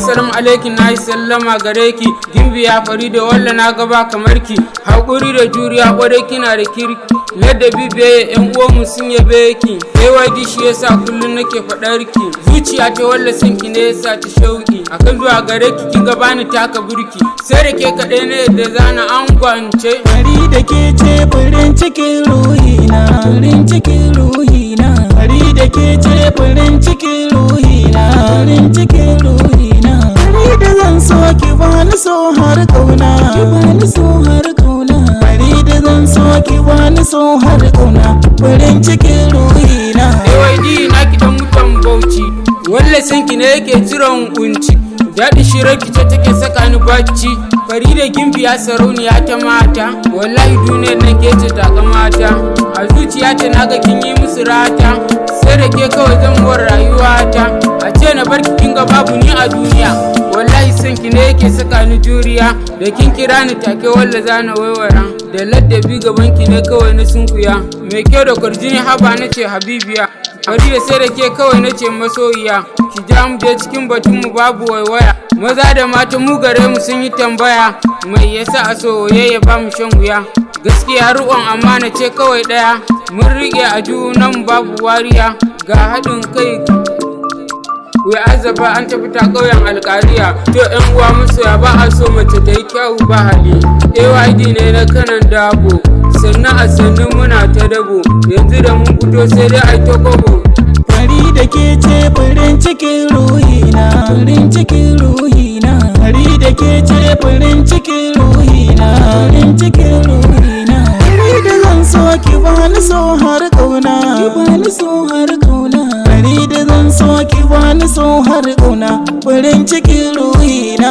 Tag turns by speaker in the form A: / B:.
A: assalamu alaikum, na yi sallama gare ki. Gimbiya Farida walla na gaba kamar ki. Haƙuri da juriya ƙwarai kina da kirki. Ladabi beye yan uwanmu sun yabe ki. AYD shi yasa kullum nake faɗar ki. Zuciya ta walla san ki ne yasa ta shauki. Akan zuwa gare ki kin bani taka burki. Sai da ke kaɗai ne da zana angwance.
B: Farida ke ce farin cikin ruhina, farin cikin ruhina. Farida ke ce farin cikin ruhina, farin cikin ruhina. Farida zan so ki bani so har kauna, ki bani so har kauna. Farida zan so ki bani so har kauna, farin cikin ruhina.
A: AYD na ki dan mutan Bauchi, wallahi san ki ne yake jiran kunci. Daɗi shirar ki ce take saka ni bacci. Farida Gimbiya sarauniya ta mata, wallahi duniyar nan ke ce ta mata. A zuciyata naga kin yi musu rata, sai da ke kawai zan war rayuwata. A ce na barki kin ga babu ni a duniya, wallahi san ki ne yake saka ni juriya. Da kin kira ni take walla zana waiwara, da ladabi gaban ki ne kawai na sunkuya. Mai kyau da kwarjini haba nace habibiya, Farida sai da ke kawai nace masoyiya. Ki ja mu je cikin batun mu babu waiwaya. Maza da mata mu gare mu sun yi tambaya, mai yasa a soyayya ba mu shan wuya. Gaskiya riƙon amana ce kawai ɗaya, mun riƙe a junan babu wariya. Ga haɗin kai wai azaba an tafi ta ƙauyen alƙariya. To ƴan uwa masoya ba a so mace ta yi kyau ba hali. AYD ne na kanan dabo, sannan a sannu muna ta dabo. Yanzu da mun fito sai dai a ta kobo.
B: Farida ke ce farin cikin ruhina, farin cikin ruhina. Farida ke ce farin cikin ruhina, farin cikin ruhina. Farida zan so ki bani so har kauna, ki bani so har kauna. Farida zan so ki bani so har kauna, farin cikin ruhina.